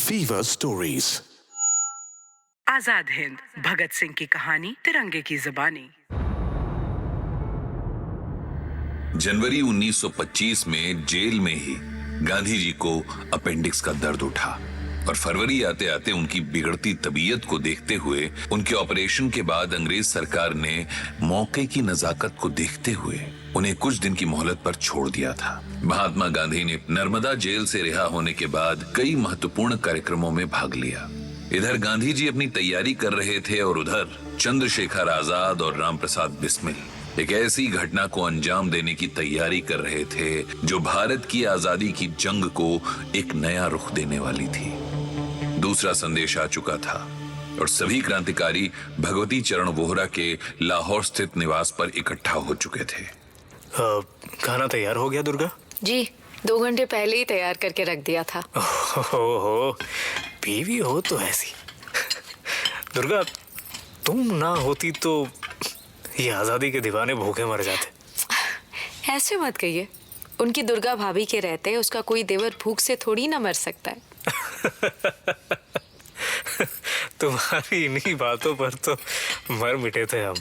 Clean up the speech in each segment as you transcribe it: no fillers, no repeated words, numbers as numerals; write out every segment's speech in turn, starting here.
Fever stories. Azad Hind Bhagat Singh की कहानी तिरंगे की जुबानी। जनवरी 1925 में जेल में ही गांधी जी को अपेंडिक्स का दर्द उठा और फरवरी आते आते उनकी बिगड़ती तबीयत को देखते हुए उनके ऑपरेशन के बाद अंग्रेज सरकार ने मौके की नजाकत को देखते हुए उन्हें कुछ दिन की मोहलत पर छोड़ दिया था। महात्मा गांधी ने नर्मदा जेल से रिहा होने के बाद कई महत्वपूर्ण कार्यक्रमों में भाग लिया। इधर गांधी जी अपनी तैयारी कर रहे थे और उधर चंद्रशेखर आजाद और रामप्रसाद बिस्मिल एक ऐसी घटना को अंजाम देने की तैयारी कर रहे थे जो भारत की आजादी की जंग को एक नया रुख देने वाली थी। दूसरा संदेश आ चुका था और सभी क्रांतिकारी भगवती चरण वोहरा के लाहौर स्थित निवास पर इकट्ठा हो चुके थे। खाना तैयार हो गया दुर्गा जी? 2 घंटे पहले ही तैयार करके रख दिया था। हो बीवी हो तो ऐसी। दुर्गा तुम ना होती तो ये आजादी के दीवाने भूखे मर जाते। ऐसे मत कहिए, उनकी दुर्गा भाभी के रहते उसका कोई देवर भूख से थोड़ी ना मर सकता है। तुम्हारी इन्हीं बातों पर तो मर मिटे थे हम।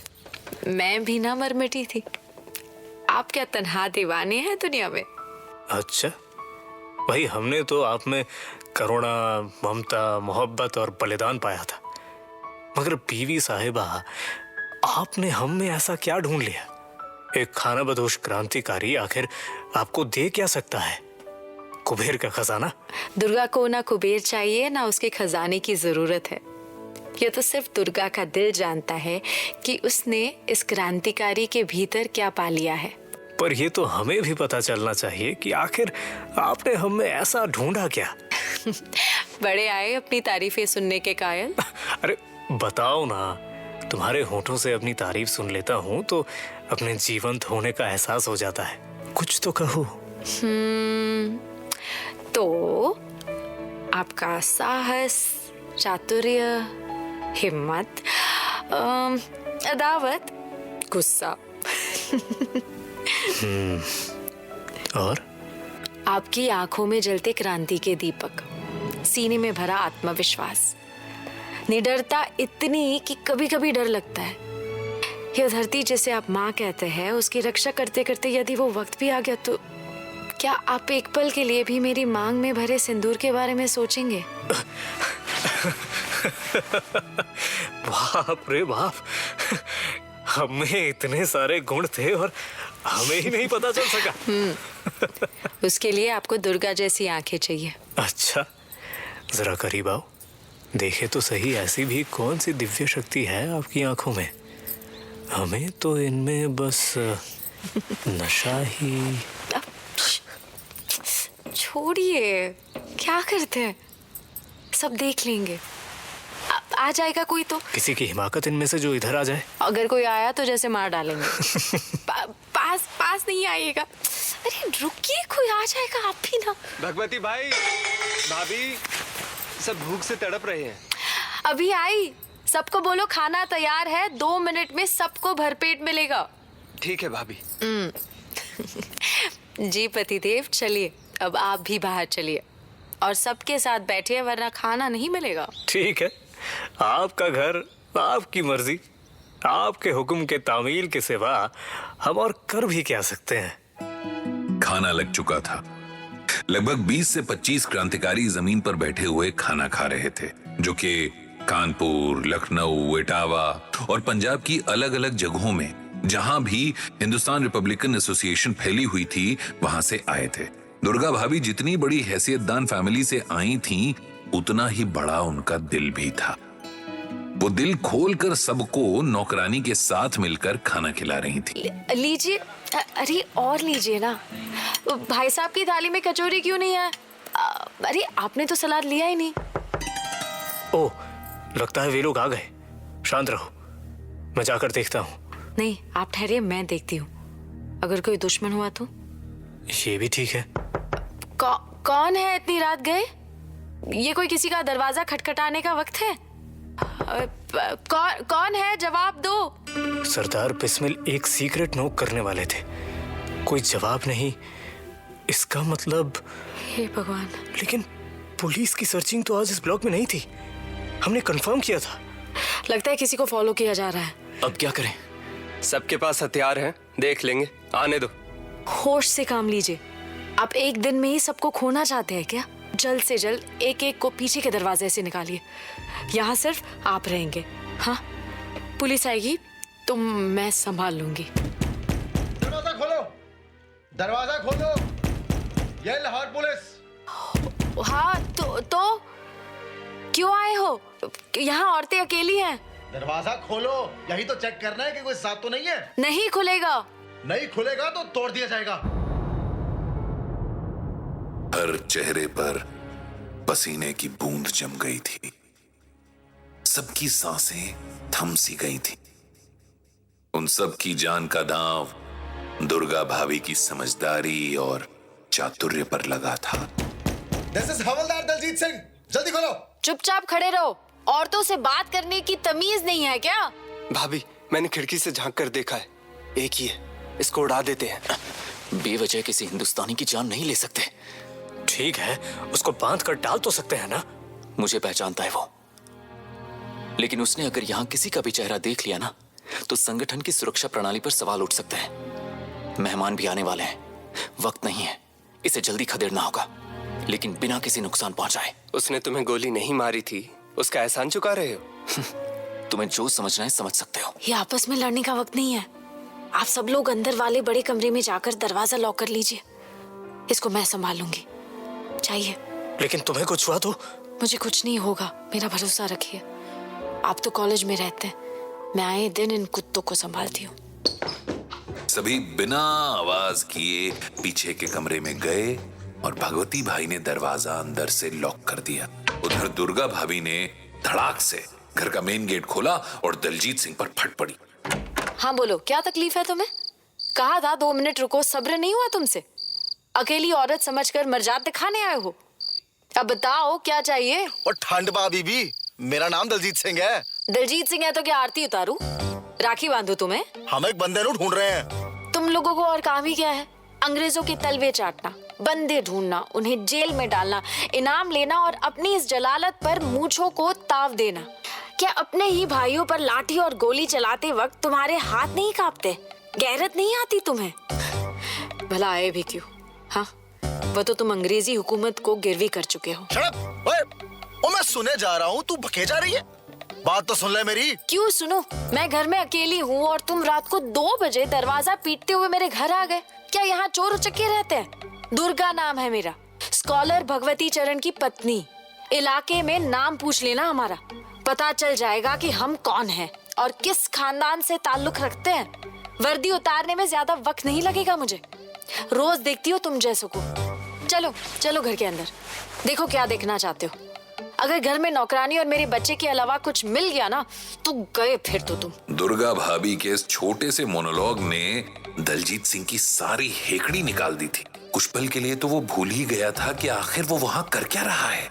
मैं भी ना मर मिटी थी। आप क्या तन्हा दीवाने हैं दुनिया में? अच्छा भाई, हमने तो आप में करुणा, ममता, मोहब्बत और बलिदान पाया था, मगर बीवी साहिबा आपने हम में ऐसा क्या ढूंढ लिया? एक खाना बदोश क्रांतिकारी आखिर आपको दे क्या सकता है? कुबेर का खजाना? दुर्गा को ना कुबेर चाहिए ना उसके खजाने की जरूरत है। ये तो सिर्फ दुर्गा का दिल जानता है कि उसने इस क्रांतिकारी के भीतर क्या पा लिया है। पर ये तो हमें भी पता चलना चाहिए कि आखिर आपने हम में ऐसा ढूंढा क्या? बड़े आए अपनी तारीफें सुनने के कायल। अरे बताओ ना, तुम्हारे होठों से अपनी तारीफ सुन लेता हूँ तो अपने जीवंत होने का एहसास हो जाता है। कुछ तो कहो। तो आपका साहस, चातुर्य, हिम्मत, अदावत, गुस्सा और आपकी आंखों में जलते क्रांति के दीपक, सीने में भरा आत्मविश्वास, निडरता इतनी कि कभी कभी डर लगता है। यह धरती जिसे आप माँ कहते हैं उसकी रक्षा करते करते यदि वो वक्त भी आ गया तो क्या आप एक पल के लिए भी मेरी मांग में भरे सिंदूर के बारे में सोचेंगे? बाप रे बाप, हमें इतने सारे गुण थे और हमें ही नहीं पता चल सका। उसके लिए आपको दुर्गा जैसी आंखें चाहिए। अच्छा, जरा करीब आओ, देखे तो सही ऐसी भी कौन सी दिव्य शक्ति है आपकी आंखों में। हमें तो इनमें बस नशा ही। छोड़िए, क्या करते हैं, सब देख लेंगे। आ जाएगा कोई तो। किसी की हिमाकत इनमें से जो इधर आ जाए। अगर कोई आया तो जैसे मार डालेंगे। पास नहीं आइएगा। अरे रुकिए, कोई आ जाएगा, आप भी ना। भगवती भाई, भाभी सब भूख से तड़प रहे हैं। अभी आई। सबको बोलो खाना तैयार है, 2 मिनट में सबको भरपेट मिलेगा। ठीक है भाभी। जी पतिदेव, चलिए अब आप भी बाहर चलिए और सबके साथ बैठिए वरना खाना नहीं मिलेगा। ठीक है, आपका घर, आपकी मर्जी, आपके हुक्म के तामील के सिवा हम और कर भी क्या सकते हैं। खाना लग चुका था। लगभग 20 से 25 क्रांतिकारी जमीन पर बैठे हुए खाना खा रहे थे, जो कि कानपुर, लखनऊ, इटावा और पंजाब की अलग अलग जगहों में जहां भी हिंदुस्तान रिपब्लिकन एसोसिएशन फैली हुई थी वहां से आए थे। दुर्गा भाभी जितनी बड़ी हैसियतदान फैमिली से आई थीं, उतना ही बड़ा उनका दिल भी था। वो दिल खोलकर सबको नौकरानी के साथ मिलकर खाना खिला रही थी। लीजिए, अरे और लीजिए ना। भाई साहब की थाली में कचौरी क्यों नहीं है? अरे आपने तो सलाद लिया ही नहीं। ओह, लगता है वे लोग आ गए। शांत रहो, मैं जाकर देखता हूँ। नहीं, आप ठहरिए, मैं देखती हूँ। अगर कोई दुश्मन हुआ तो? ये भी ठीक है। कौन है इतनी रात गए? ये कोई किसी का दरवाजा खटखटाने का वक्त है? कौन है, जवाब दो। सरदार बिस्मिल एक सीक्रेट नोक करने वाले थे, कोई जवाब नहीं। इसका मतलब? हे भगवान। लेकिन पुलिस की सर्चिंग तो आज इस ब्लॉक में नहीं थी। हमने कंफर्म किया था। लगता है किसी को फॉलो किया जा रहा है। अब क्या करें? सबके पास हथियार हैं, देख लेंगे, आने दो। होश से काम लीजिए। आप एक दिन में ही सबको खोना चाहते हैं क्या? जल्द से जल्द एक एक को पीछे के दरवाजे से निकालिए। यहाँ सिर्फ आप रहेंगे। हाँ, पुलिस आएगी तो मैं संभाल लूंगी। दरवाजा खोलो, दरवाजा खोलो। ये लाहौर पुलिस। हाँ तो क्यों आए हो? यहाँ औरतें अकेली हैं। दरवाजा खोलो, यही तो चेक करना है कि कोई साथ तो नहीं है। नहीं खुलेगा। नहीं खुलेगा तो तोड़ दिया जाएगा। हर चेहरे पर पसीने की बूंद जम गई थी। सबकी सांसें थम सी गई थी। उन सब की जान का दांव दुर्गा भाभी की समझदारी और चातुर्य पर लगा था। दिस इज हवलदार दलजीत सिंह, जल्दी खोलो। चुपचाप खड़े रहो। औरतों से बात करने की तमीज नहीं है क्या? भाभी, मैंने खिड़की से झांक कर देखा है, एक ही है, इसको उड़ा देते हैं। बेवजह किसी हिंदुस्तानी की जान नहीं ले सकते। ठीक है, उसको बांध कर डाल तो सकते हैं ना। मुझे पहचानता है वो, लेकिन उसने अगर यहाँ किसी का भी चेहरा देख लिया ना, तो संगठन की सुरक्षा प्रणाली पर सवाल उठ सकते हैं। मेहमान भी आने वाले हैं, वक्त नहीं है, इसे जल्दी खदेड़ना होगा, लेकिन बिना किसी नुकसान पहुंचाए। उसने तुम्हें गोली नहीं मारी थी, उसका एहसान चुका रहे हो। तुम्हें जो समझना है समझ सकते हो। ये आपस में लड़ने का वक्त नहीं है। आप सब लोग अंदर वाले बड़े कमरे में जाकर दरवाजा लॉक कर लीजिए। इसको मैं संभाल लूंगी। चाहिए। लेकिन तुम्हें कुछ हुआ तो? मुझे कुछ नहीं होगा, मेरा भरोसा रखिए। आप तो कॉलेज में रहते हैं, मैं आए दिन इन कुत्तों को संभालती हूँ। सभी बिना आवाज किए पीछे के कमरे में गए और भगवती भाई ने दरवाजा अंदर से लॉक कर दिया। उधर दुर्गा भाभी ने धड़ाक से घर का मेन गेट खोला और दलजीत सिंह पर फट पड़ी। हाँ बोलो, क्या तकलीफ है तुम्हें? कहा था 2 मिनट रुको, सब्र नहीं हुआ तुमसे? अकेली औरत समझकर मर्जाद दिखाने आए हो? अब बताओ क्या चाहिए? और ठंड बा बीबी, मेरा नाम दलजीत सिंह है। दलजीत सिंह है तो क्या आरती उतारूं? राखी बांधू तुम्हें? हम एक बंदे को ढूंढ रहे हैं। तुम लोगों को और काम ही क्या है? अंग्रेजों के तलवे चाटना, बंदे ढूंढना, उन्हें जेल में डालना, इनाम लेना और अपनी इस जलालत पर मूंछों को ताव देना। क्या अपने ही भाइयों पर लाठी और गोली चलाते वक्त तुम्हारे हाथ नहीं कांपते? गैरत नहीं आती तुम्हें? भला आए भी क्यों? हाँ, वो तो तुम अंग्रेजी हुकूमत को गिरवी कर चुके हो। Shut up! ओए, मैं सुने जा रहा हूँ, तू बके जा रही है। बात तो सुन ले मेरी। क्यों सुनो? मैं घर में अकेली हूँ और तुम रात को 2 बजे दरवाजा पीटते हुए मेरे घर आ गए। क्या यहाँ चोर उचक्के रहते हैं? दुर्गा नाम है मेरा, स्कॉलर भगवती चरण की पत्नी। इलाके में नाम पूछ लेना हमारा, पता चल जाएगा कि हम कौन हैं और किस खानदान से ताल्लुक रखते हैं। वर्दी उतारने में ज्यादा वक्त नहीं लगेगा मुझे। रोज देखती हो तुम जैसों को। चलो चलो घर के अंदर, देखो क्या देखना चाहते हो। अगर घर में नौकरानी और मेरे बच्चे के अलावा कुछ मिल गया ना तो गए फिर तो तुम। दुर्गा भाभी के इस छोटे से मोनोलॉग ने दलजीत सिंह की सारी हेकड़ी निकाल दी थी। कुछ पल के लिए तो वो भूल ही गया था कि आखिर वो वहां कर क्या रहा है।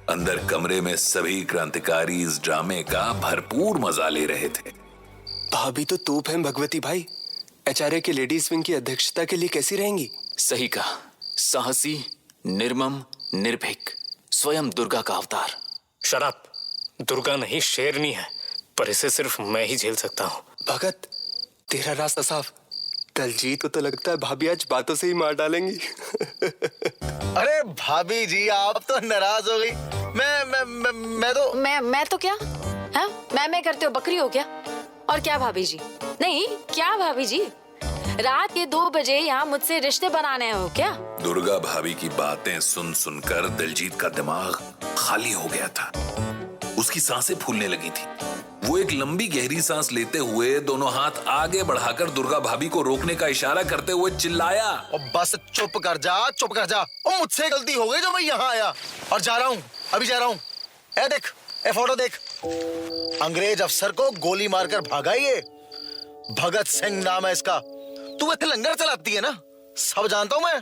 अंदर कमरे में सभी क्रांतिकारी इस ड्रामे का भरपूर मजा ले रहे थे। भाभी तो तोप है भगवती भाई, एचआरए के लेडीज विंग की अध्यक्षता के लिए कैसी रहेंगी? सही कहा, साहसी, निर्मम, निर्भीक, स्वयं दुर्गा का अवतार। शराब, दुर्गा नहीं शेरनी है, पर इसे सिर्फ मैं ही झेल सकता हूँ। भगत, तेरा रास्ता साफ। दलजीत को तो लगता है भाभी आज बातों से ही मार डालेंगी। अरे भाभी जी, आप तो नाराज हो गई। मैं तो क्या? हाँ, मैं करते हो बकरी हो क्या? और क्या भाभी जी? नहीं, क्या भाभी जी? रात के 2 बजे यहाँ मुझसे रिश्ते बनाने हो क्या? दुर्गा भाभी की बातें सुन सुनकर दिलजीत का दिमाग खाली हो गया था। उसकी सांसें फूलने लगी थी। वो एक लंबी गहरी सांस लेते हुए दोनों हाथ आगे बढ़ाकर दुर्गा भाभी को रोकने का इशारा करते हुए चिल्लाया, और बस चुप कर जा, चुप कर जा। और मुझसे गलती हो गई जो मैं यहाँ आया और जा रहा हूँ, अभी जा रहा हूँ। ए देख, ए फोटो देख, अंग्रेज अफसर को गोली मारकर भागा ये। भगत सिंह नाम है इसका। तू इतने लंगर चलाती है ना, सब जानता हूँ मैं।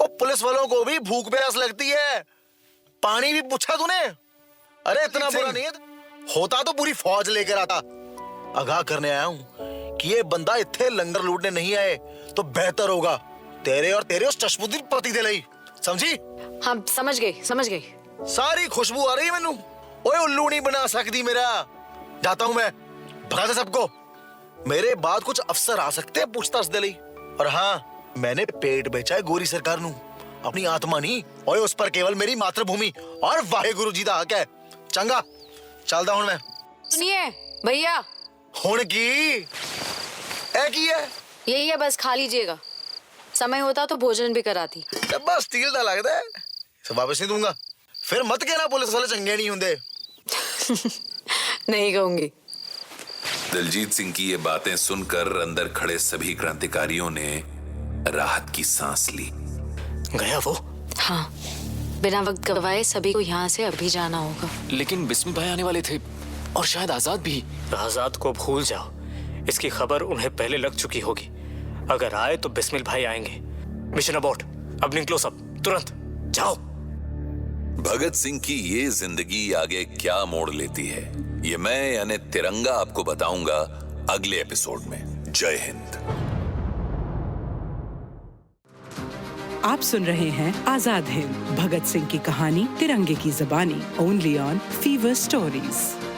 और पुलिस वालों को भी भूख प्यास लगती है। पानी भी पूछा तूने? अरे इतना बुरा नहीं है, होता तो पूरी फौज लेकर आता। आगाह करने आया हूँ कि ये बंदा इतने लंगर लूटने नहीं आए तो बेहतर होगा। तेरे और तेरे उस चश्मुद्दीन पति दे लई, समझी? हाँ समझ गई समझ गई। सारी खुशबू आ रही है मैनू। ओए उल्लू नहीं बना सकती मेरा। जाता हूं मैं, भगा दे सबको। मेरे बाद कुछ अफसर आ सकते हैं पूछताछ दे लई। और हाँ, मैंने पेट बेचा है गोरी सरकार नू, अपनी आत्मा नहीं। ओए उस पर केवल मेरी मातृभूमि और वाहेगुरु जी दा हक है। चंगा चलदा हूं मैं। सुनिए भैया, हुण की ऐ की है? यही है, बस खा लीजिएगा। समय होता तो भोजन भी कराती। डब्बा स्टील दा लगदा है, इसे वापस नहीं दूंगा। फिर मत कहना पुलिस वाले चंगे नहीं हुंदे। नहीं कहूंगी। दिलजीत सिंह की ये बातें सुनकर अंदर खड़े सभी क्रांतिकारियों ने राहत की सांस ली। गया वो? हाँ, बिना वक्त गवाए सभी को यहाँ से अभी जाना होगा। लेकिन बिस्मिल भाई आने वाले थे और शायद आजाद भी। आजाद को भूल जाओ, इसकी खबर उन्हें पहले लग चुकी होगी। अगर आए तो बिस्मिल भाई आएंगे। मिशन अबॉर्ट, अब निकलो सब, तुरंत जाओ। भगत सिंह की ये जिंदगी आगे क्या मोड़ लेती है, ये मैं यानी तिरंगा आपको बताऊंगा अगले एपिसोड में। जय हिंद। आप सुन रहे हैं आजाद हिंद भगत सिंह की कहानी तिरंगे की ज़बानी, ओनली ऑन फीवर स्टोरीज।